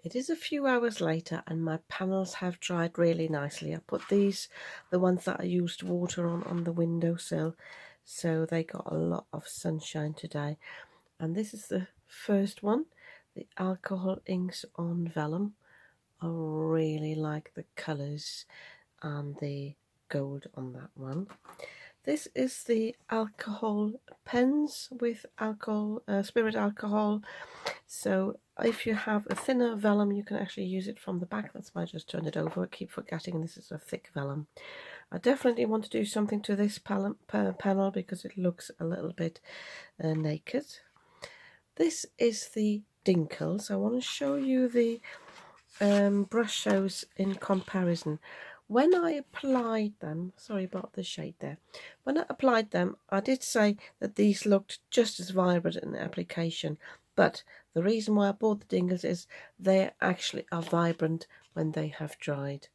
It is a few hours later and my panels have dried really nicely. I put these, the ones that I used water on the windowsill, so they got a lot of sunshine today. And this is the first one, the alcohol inks on vellum. I really like the colours and the gold on that one. This is the alcohol pens with alcohol, spirit alcohol. So if you have a thinner vellum, you can actually use it from the back. That's why I just turned it over. I keep forgetting this is a thick vellum. I definitely want to do something to this panel because it looks a little bit naked. This is the dinkles. I want to show you the brush shows in comparison. When I applied them, sorry about the shade there, when I applied them I did say that these looked just as vibrant in the application, but the reason why I bought the dinkles is they actually are vibrant when they have dried.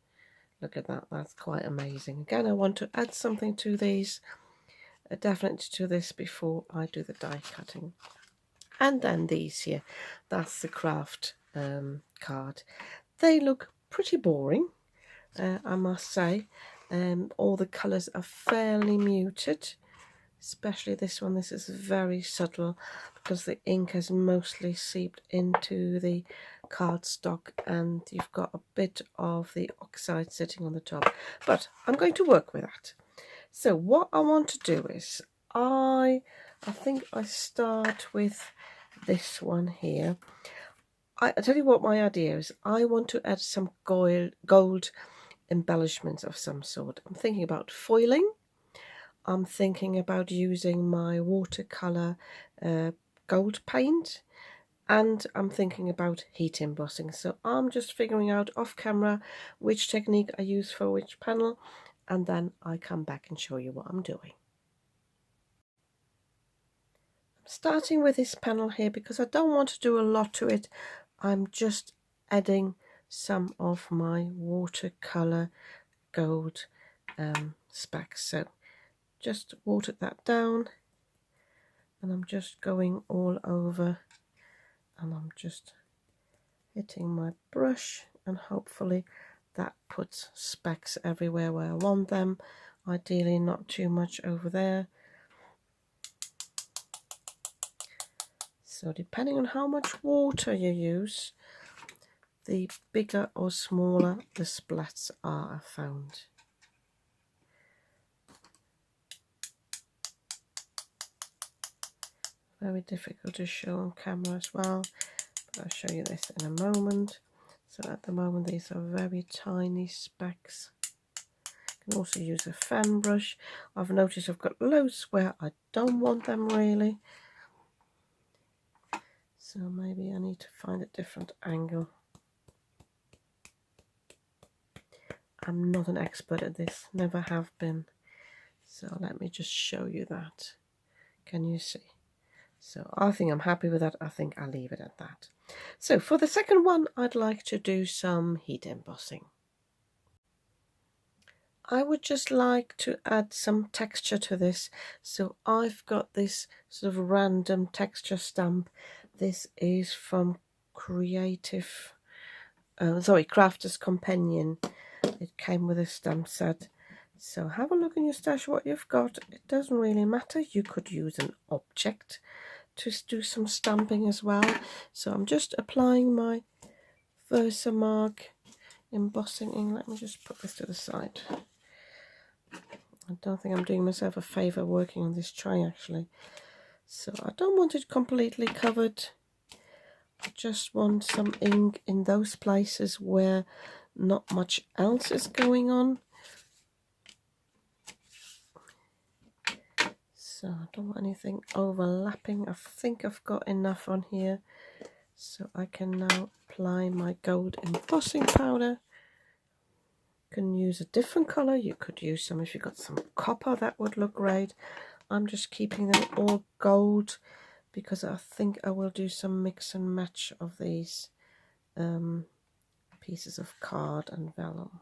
Look at that, that's quite amazing. Again, I want to add something to these, definitely to this before I do the die cutting. And then these here, that's the craft card. They look pretty boring, I must say. All the colours are fairly muted, especially this one. This is very subtle because the ink has mostly seeped into the cardstock and you've got a bit of the oxide sitting on the top. But I'm going to work with that. So what I want to do is, I think I start with this one here. I tell you what my idea is. I want to add some gold embellishments of some sort. I'm thinking about foiling. I'm thinking about using my watercolor gold paint, and I'm thinking about heat embossing. So I'm just figuring out off camera which technique I use for which panel, and then I come back and show you what I'm doing. I'm starting with this panel here because I don't want to do a lot to it. I'm just adding some of my watercolor gold specks. So just watered that down and I'm just going all over, and I'm just hitting my brush, and hopefully that puts specks everywhere where I want them. Ideally not too much over there. So depending on how much water you use, the bigger or smaller the splats are, I found. Very difficult to show on camera as well, but I'll show you this in a moment. So at the moment these are very tiny specks. You can also use a fan brush. I've noticed I've got loads where I don't want them really. So maybe I need to find a different angle. I'm not an expert at this, never have been. So let me just show you that. Can you see? So I think I'm happy with that. I think I'll leave it at that. So for the second one, I'd like to do some heat embossing. I would just like to add some texture to this. So I've got this sort of random texture stamp. This is from Crafter's Companion. It came with a stamp set. So have a look in your stash what you've got. It doesn't really matter. You could use an object to do some stamping as well. So I'm just applying my Versamark embossing ink. Let me just put this to the side. I don't think I'm doing myself a favour working on this tray actually. So I don't want it completely covered. I just want some ink in those places where not much else is going on. So I don't want anything overlapping. I think I've got enough on here. So I can now apply my gold embossing powder. You can use a different colour. You could use some, if you've got some copper, that would look great. I'm just keeping them all gold because I think I will do some mix and match of these pieces of card and vellum.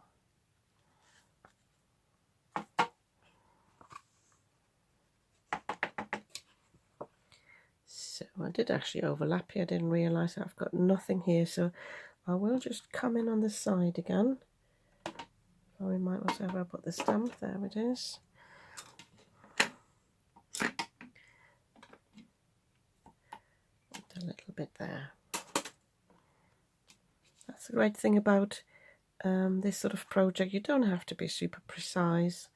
So I did actually overlap here. I didn't realise that I've got nothing here, so I will just come in on the side again. Oh, we might as well put the stamp. There it is. A little bit there. That's the great thing about this sort of project. You don't have to be super precise.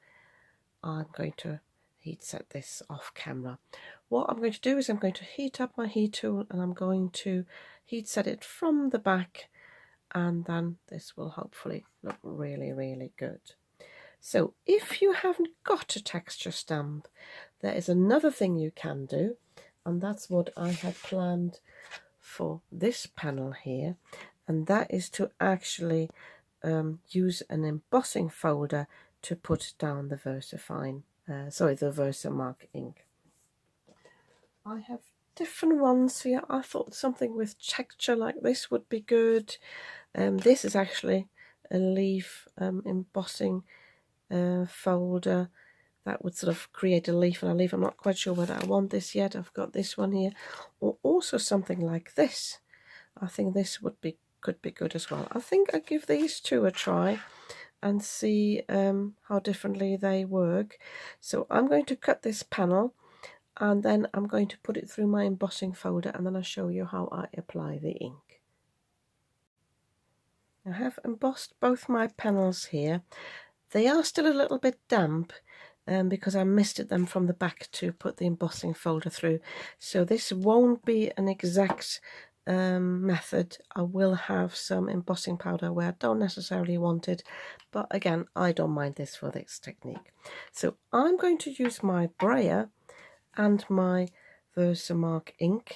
I'm going to heat set this off camera. What I'm going to do is I'm going to heat up my heat tool and I'm going to heat set it from the back, and then this will hopefully look really, really good. So if you haven't got a texture stamp, there is another thing you can do, and that's what I had planned for this panel here, and that is to actually use an embossing folder to put down the VersaFine, the Versamark ink. I have different ones here. I thought something with texture like this would be good. This is actually a leaf embossing folder that would sort of create a leaf and a leaf. I'm not quite sure whether I want this yet. I've got this one here, or also something like this. I think this could be good as well. I think I'll give these two a try and see how differently they work. So I'm going to cut this panel and then I'm going to put it through my embossing folder, and then I'll show you how I apply the ink. I have embossed both my panels here. They are still a little bit damp because I misted them from the back to put the embossing folder through. So this won't be an exact method. I will have some embossing powder where I don't necessarily want it, but again, I don't mind this for this technique. So I'm going to use my brayer and my Versamark ink.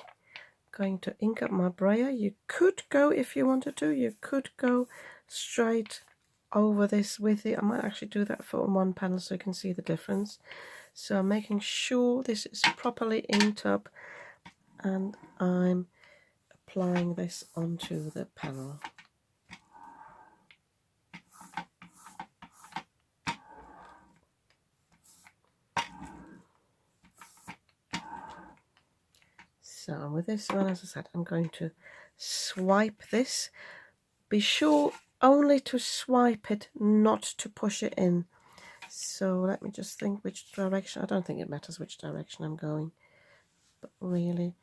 Going to ink up my brayer. You could go, if you wanted to, you could go straight over this with it. I might actually do that for one panel so you can see the difference. So I'm making sure this is properly inked up, and I'm applying this onto the panel. So with this one, as I said, I'm going to swipe this. Be sure only to swipe it, not to push it in. So let me just think which direction. I don't think it matters which direction I'm going, but really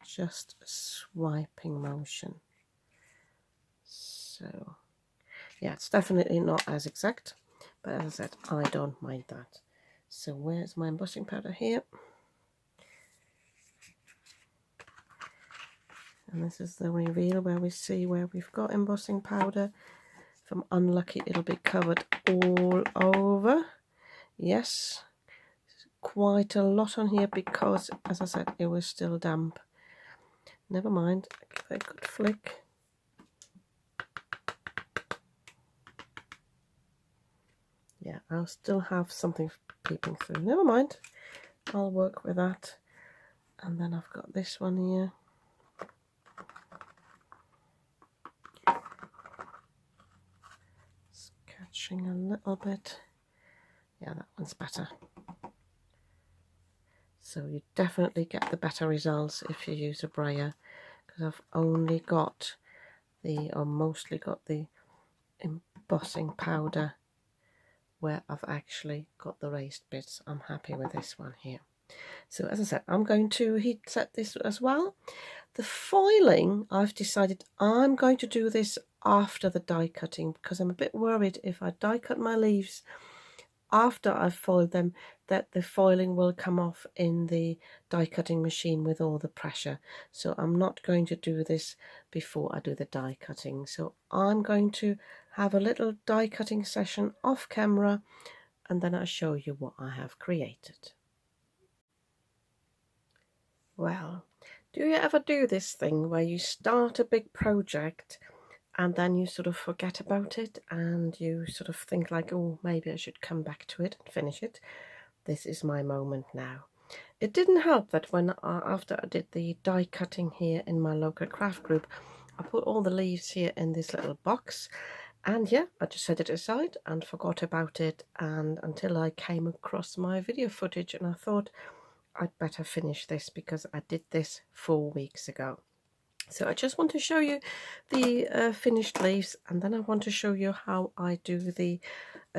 just a swiping motion. So yeah, it's definitely not as exact, but as I said, I don't mind that. So where's my embossing powder? Here. And this is the reveal where we see where we've got embossing powder. If I'm unlucky, it'll be covered all over. Yes, quite a lot on here because, as I said, it was still damp. Never mind, give it a good flick. Yeah, I'll still have something peeping through. Never mind, I'll work with that. And then I've got this one here. It's catching a little bit. Yeah, that one's better. So you definitely get the better results if you use a brayer, because I've only got mostly got the embossing powder where I've actually got the raised bits. I'm happy with this one here. So as I said, I'm going to heat set this as well. The foiling, I've decided I'm going to do this after the die cutting, because I'm a bit worried if I die cut my leaves after I've foiled them, that the foiling will come off in the die cutting machine with all the pressure. So I'm not going to do this before I do the die cutting. So I'm going to have a little die cutting session off camera, and then I'll show you what I have created. Well, do you ever do this thing where you start a big project and then you sort of forget about it and you sort of think like, oh, maybe I should come back to it and finish it? This is my moment now. It didn't help that when after I did the die cutting here in my local craft group, I put all the leaves here in this little box, and yeah, I just set it aside and forgot about it, and until I came across my video footage, and I thought I'd better finish this because I did this 4 weeks ago. So I just want to show you the finished leaves, and then I want to show you how I do the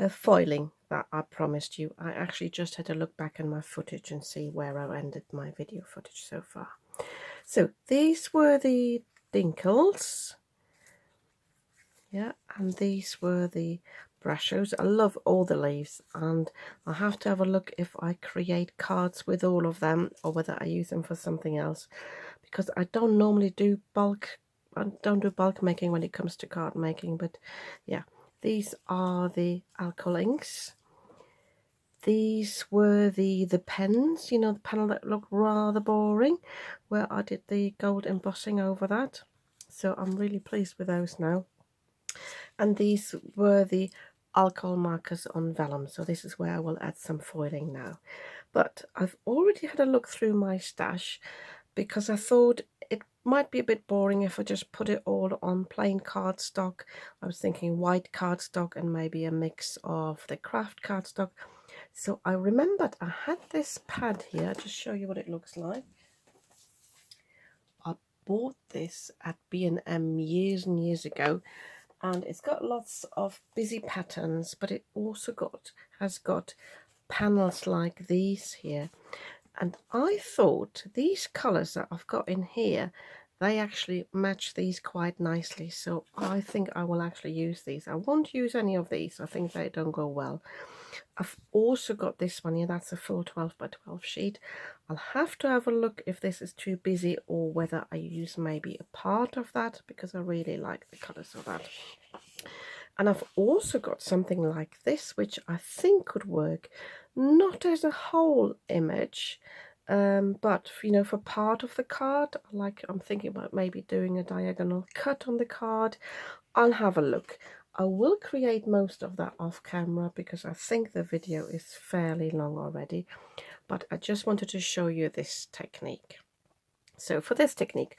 foiling that I promised you. I actually just had to look back in my footage and see where I ended my video footage so far. So these were the dinkles, yeah, and these were the brashos. I love all the leaves, and I'll have to have a look if I create cards with all of them or whether I use them for something else, because I don't normally do bulk. I don't do bulk making when it comes to card making, but yeah, these are the alcohol inks. These were the pens, you know, the panel that looked rather boring, where I did the gold embossing over that. So I'm really pleased with those now. And these were the alcohol markers on vellum. So this is where I will add some foiling now. But I've already had a look through my stash, because I thought it might be a bit boring if I just put it all on plain cardstock. I was thinking white cardstock and maybe a mix of the craft cardstock. So I remembered I had this pad here. I'll just show you what it looks like. I bought this at B&M years and years ago, and it's got lots of busy patterns, but it also has got panels like these here. And I thought these colours that I've got in here, they actually match these quite nicely. So I think I will actually use these. I won't use any of these. I think they don't go well. I've also got this one here. That's a full 12 by 12 sheet. I'll have to have a look if this is too busy or whether I use maybe a part of that, because I really like the colours of that. And I've also got something like this, which I think could work, not as a whole image, but you know, for part of the card. I'm thinking about maybe doing a diagonal cut on the card. I'll have a look. I will create most of that off camera because I think the video is fairly long already, but I just wanted to show you this technique. So for this technique,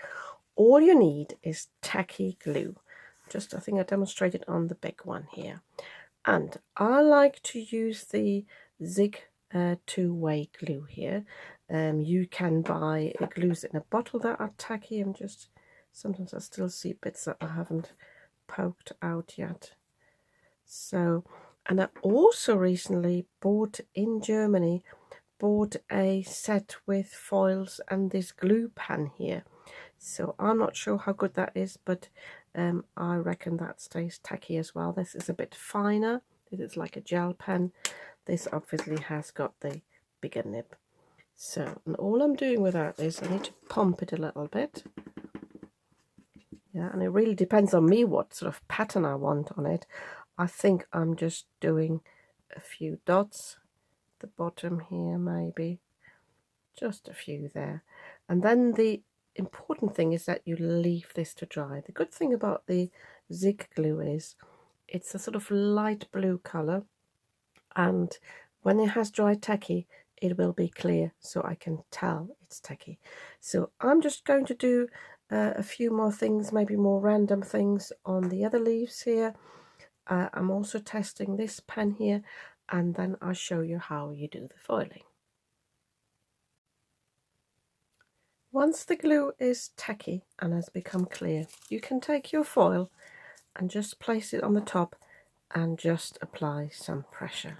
all you need is tacky glue. I think I demonstrated on the big one here. And I like to use the Zig two-way glue here. You can buy glues in a bottle that are tacky. Sometimes I still see bits that I haven't poked out yet. So, and I also recently bought in Germany, a set with foils and this glue pen here. So I'm not sure how good that is, but I reckon that stays tacky as well. This is a bit finer. This is like a gel pen. This obviously has got the bigger nib. So, and all I'm doing with that is I need to pump it a little bit. Yeah, and it really depends on me what sort of pattern I want on it. I think I'm just doing a few dots at the bottom here, maybe. Just a few there. And then the important thing is that you leave this to dry. The good thing about the Zig glue is it's a sort of light blue colour, and when it has dry tacky it will be clear, so I can tell it's tacky. So I'm just going to do a few more things, maybe more random things on the other leaves here. I'm also testing this pen here, and then I'll show you how you do the foiling. Once the glue is tacky and has become clear, you can take your foil and just place it on the top and just apply some pressure.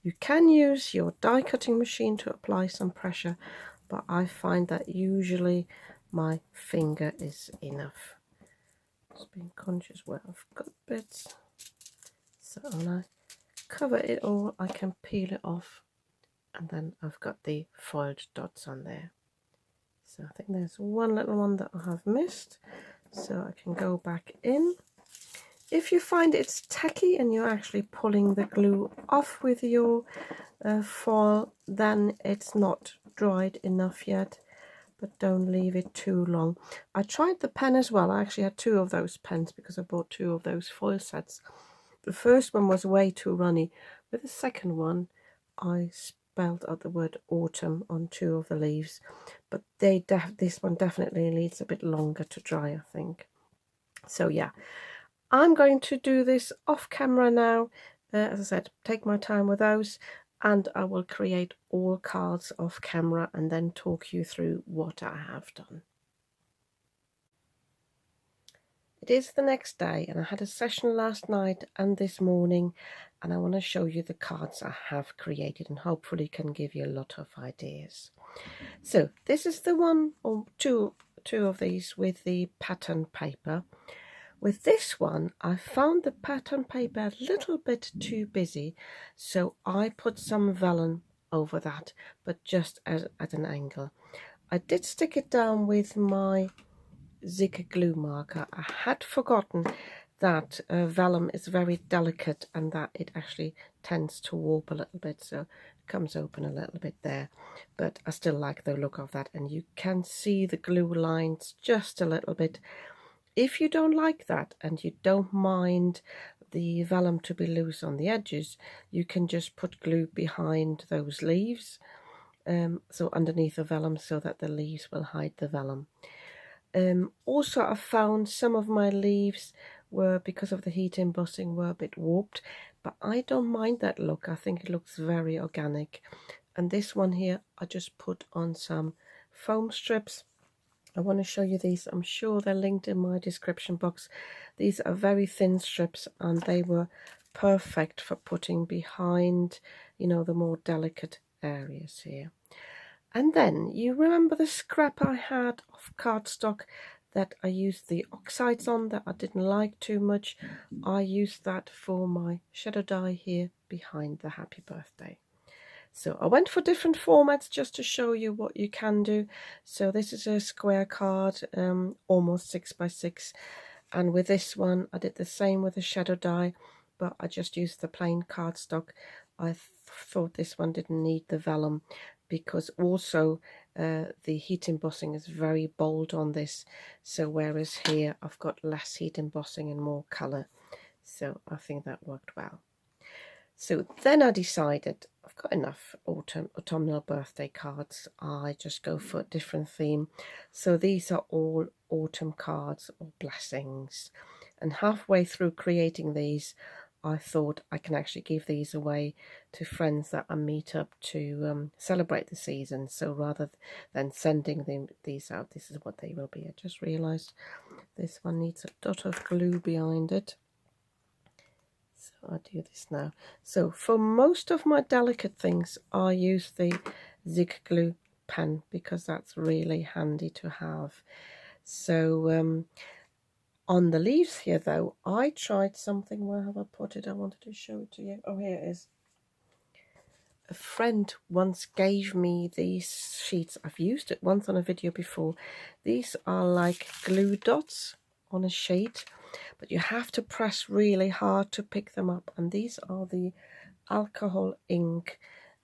You can use your die cutting machine to apply some pressure, but I find that usually my finger is enough. Just being conscious where I've got bits. So when I cover it all, I can peel it off, and then I've got the foiled dots on there. So I think there's one little one that I have missed, so I can go back in. If you find it's tacky and you're actually pulling the glue off with your foil, then it's not dried enough yet, but don't leave it too long. I tried the pen as well. I actually had two of those pens because I bought two of those foil sets. The first one was way too runny. With the second one, I spelled out the word autumn on two of the leaves, but this one definitely needs a bit longer to dry, I think. So yeah, I'm going to do this off camera now. As I said, take my time with those, and I will create all cards off camera and then talk you through what I have done. It is the next day, and I had a session last night and this morning, and I want to show you the cards I have created and hopefully can give you a lot of ideas. So this is the one or two of these with the pattern paper. With this one, I found the pattern paper a little bit too busy, so I put some vellum over that, but just at an angle. I did stick it down with my Zig glue marker. I had forgotten that vellum is very delicate and that it actually tends to warp a little bit, so it comes open a little bit there, but I still like the look of that, and you can see the glue lines just a little bit. If you don't like that and you don't mind the vellum to be loose on the edges, you can just put glue behind those leaves, so underneath the vellum, so that the leaves will hide the vellum. Also, I found some of my leaves were, because of the heat embossing, were a bit warped, but I don't mind that look. I think it looks very organic. And this one here, I just put on some foam strips. I want to show you these. I'm sure they're linked in my description box. These are very thin strips, and they were perfect for putting behind, you know, the more delicate areas here. And then you remember the scrap I had of cardstock that I used the oxides on that I didn't like too much. I used that for my shadow die here behind the happy birthday. So I went for different formats just to show you what you can do. So this is a square card, almost 6 by 6. And with this one, I did the same with the shadow die, but I just used the plain cardstock. I thought this one didn't need the vellum, because also the heat embossing is very bold on this. So whereas here I've got less heat embossing and more colour. So I think that worked well. So then I decided I've got enough autumnal birthday cards. I just go for a different theme. So these are all autumn cards or blessings. And halfway through creating these, I thought I can actually give these away to friends that I meet up to celebrate the season. So rather than sending these out, this is what they will be. I just realised this one needs a dot of glue behind it. So I'll do this now. So for most of my delicate things, I use the Zig glue pen because that's really handy to have. So on the leaves here, though, I tried something. Where have I put it? I wanted to show it to you. Oh, here it is. A friend once gave me these sheets. I've used it once on a video before. These are like glue dots on a sheet, but you have to press really hard to pick them up. And these are the alcohol ink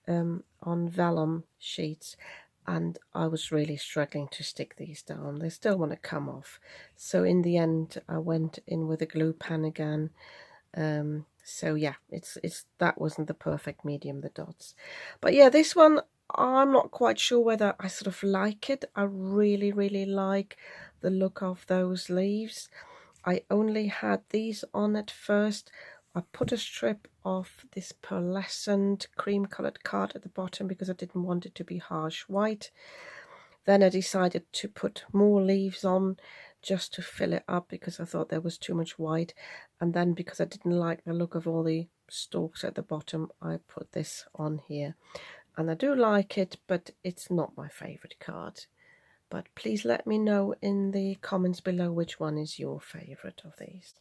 on vellum sheets, and I was really struggling to stick these down. They still want to come off. So in the end, I went in with a glue pen again. So yeah, it's that wasn't the perfect medium, the dots. But yeah, this one, I'm not quite sure whether I sort of like it. I really like the look of those leaves. I only had these on at first. I put a strip of this pearlescent cream coloured card at the bottom because I didn't want it to be harsh white. Then I decided to put more leaves on just to fill it up because I thought there was too much white. And then because I didn't like the look of all the stalks at the bottom, I put this on here. And I do like it, but it's not my favourite card. But please let me know in the comments below which one is your favourite of these.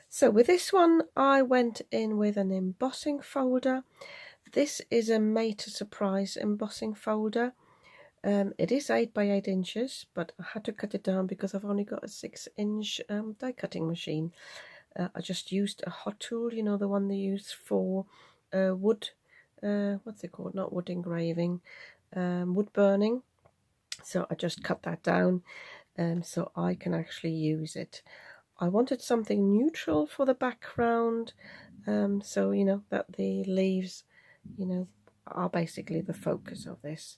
So with this one, I went in with an embossing folder. This is a Made to Surprise embossing folder. It is 8 by 8 inches, but I had to cut it down because I've only got a 6-inch die cutting machine. I just used a hot tool, you know, the one they use for wood, what's it called? Not wood engraving, wood burning. So I just cut that down so I can actually use it. I wanted something neutral for the background, so you know that the leaves, you know, are basically the focus of this.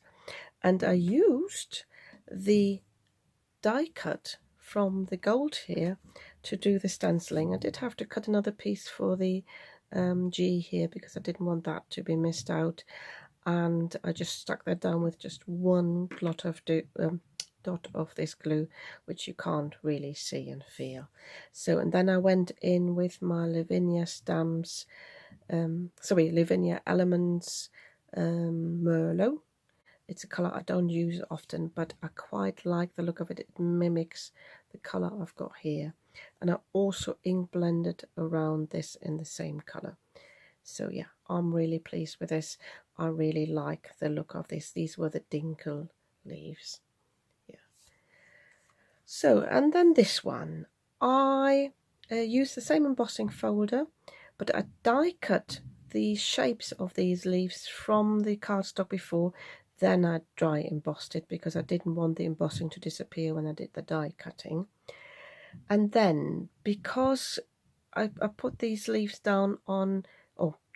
And I used the die cut from the gold here to do the stenciling. I did have to cut another piece for the G here because I didn't want that to be missed out. And I just stuck that down with just one blot of die dot of this glue, which you can't really see and feel. So, and then I went in with my Lavinia Stamps, Lavinia Elements Merlot. It's a colour I don't use often, but I quite like the look of it. It mimics the colour I've got here. And I also ink blended around this in the same colour. So yeah, I'm really pleased with this. I really like the look of this. These were the Dinkel leaves. Yeah. So, and then this one. I used the same embossing folder, but I die cut the shapes of these leaves from the cardstock before. Then I dry embossed it because I didn't want the embossing to disappear when I did the die cutting. And then because I put these leaves down on,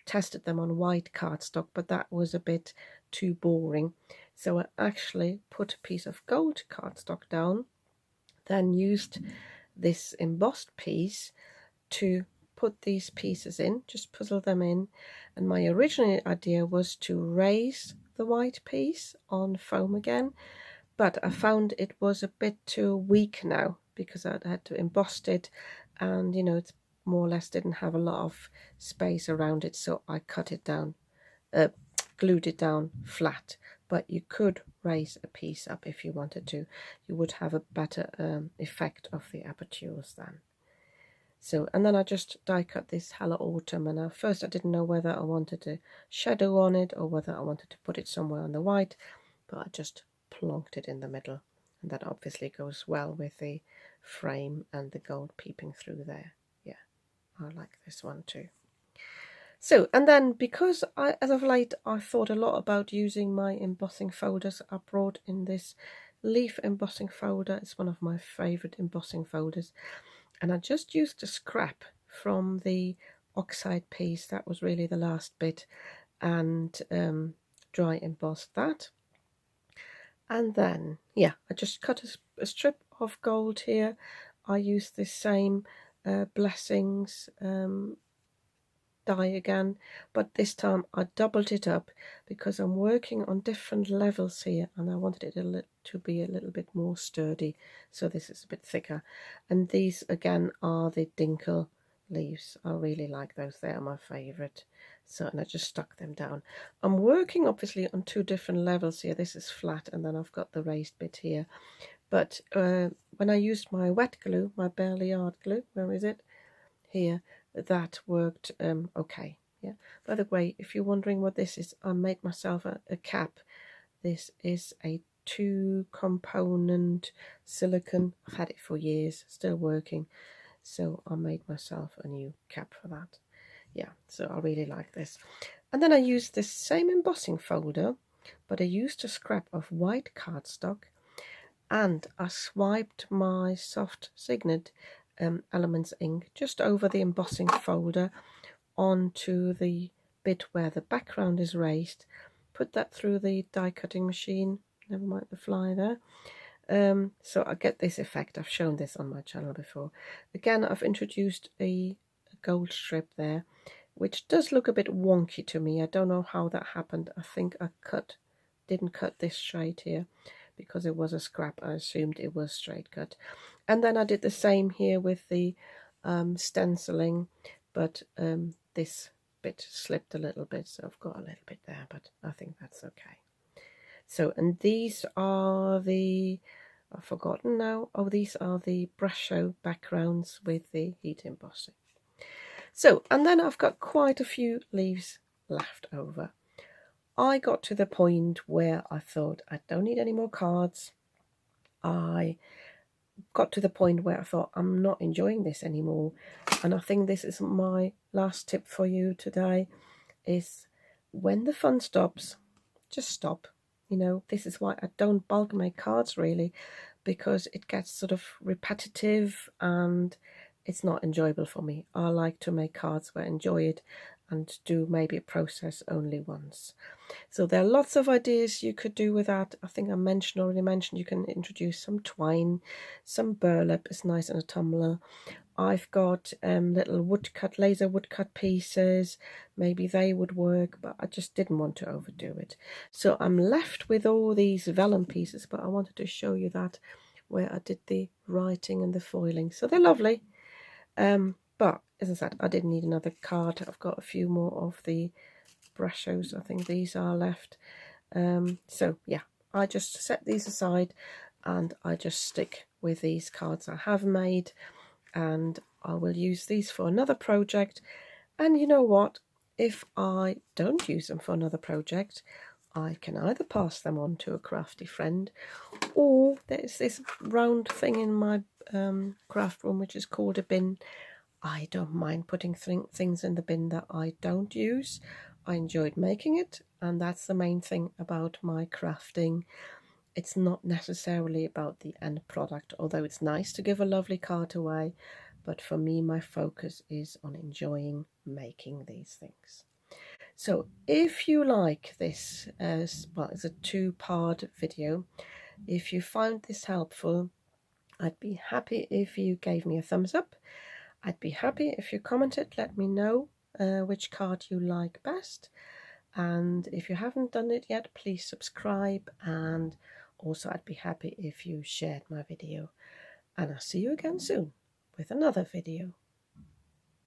tested them on white cardstock, but that was a bit too boring. So I actually put a piece of gold cardstock down, then used this embossed piece to put these pieces in, just puzzle them in. And my original idea was to raise the white piece on foam again, but I found it was a bit too weak now because I'd had to emboss it, and you know, it's more or less didn't have a lot of space around it, so I cut it down, glued it down flat. But you could raise a piece up if you wanted to. You would have a better effect of the apertures then. So, and then I just die cut this Hello Autumn, and at first I didn't know whether I wanted a shadow on it or whether I wanted to put it somewhere on the white, but I just plonked it in the middle, and that obviously goes well with the frame and the gold peeping through there. Yeah, I like this one too. So, and then because as of late I thought a lot about using my embossing folders, I brought in this leaf embossing folder. It's one of my favourite embossing folders, and I just used a scrap from the oxide piece. That was really the last bit, and dry embossed that. And then, yeah, I just cut a strip of gold here. I used this same Blessings die again, but this time I doubled it up because I'm working on different levels here, and I wanted it to be a little bit more sturdy, so this is a bit thicker. And these again are the Dinkel leaves. I really like those. They are my favorite. So, and I just stuck them down. I'm working obviously on two different levels here. This is flat, and then I've got the raised bit here. But when I used my wet glue, my Barely glue, where is it? Here, that worked okay. Yeah. By the way, if you're wondering what this is, I made myself a cap. This is a 2-component silicone. I've had it for years, still working. So I made myself a new cap for that. Yeah, so I really like this. And then I used this same embossing folder, but I used a scrap of white cardstock, and I swiped my soft Signet Elements ink just over the embossing folder onto the bit where the background is raised. Put that through the die cutting machine, never mind the fly there. So I get this effect. I've shown this on my channel before. Again, I've introduced a gold strip there, which does look a bit wonky to me. I don't know how that happened. I think I didn't cut this straight here because it was a scrap. I assumed it was straight cut. And then I did the same here with the stenciling, but this bit slipped a little bit, so I've got a little bit there, but I think that's okay. So, and these are the, I've forgotten now, oh, these are the brush show backgrounds with the heat embossing. So, and then I've got quite a few leaves left over. I got to the point where I thought I don't need any more cards. I got to the point where I thought I'm not enjoying this anymore, and I think this is my last tip for you today, is when the fun stops, just stop. You know, this is why I don't bulk make cards really, because it gets sort of repetitive and it's not enjoyable for me. I like to make cards where I enjoy it and do maybe a process only once. So there are lots of ideas you could do with that. I think I already mentioned you can introduce some twine, some burlap is nice in a tumbler. I've got little woodcut, laser woodcut pieces. Maybe they would work, but I just didn't want to overdo it. So I'm left with all these vellum pieces, but I wanted to show you that where I did the writing and the foiling. So they're lovely. But as I said, I didn't need another card. I've got a few more of the brushes. I think these are left. So yeah, I just set these aside and I just stick with these cards I have made, and I will use these for another project. And you know what, if I don't use them for another project, I can either pass them on to a crafty friend, or there's this round thing in my craft room which is called a bin. I don't mind putting things in the bin that I don't use. I enjoyed making it, and that's the main thing about my crafting. It's not necessarily about the end product, although it's nice to give a lovely card away, but for me my focus is on enjoying making these things. So if you like this, well, it's a two-part video. If you found this helpful, I'd be happy if you gave me a thumbs up. I'd be happy if you commented, let me know which card you like best. And if you haven't done it yet, please subscribe, and also I'd be happy if you shared my video. And I'll see you again soon with another video.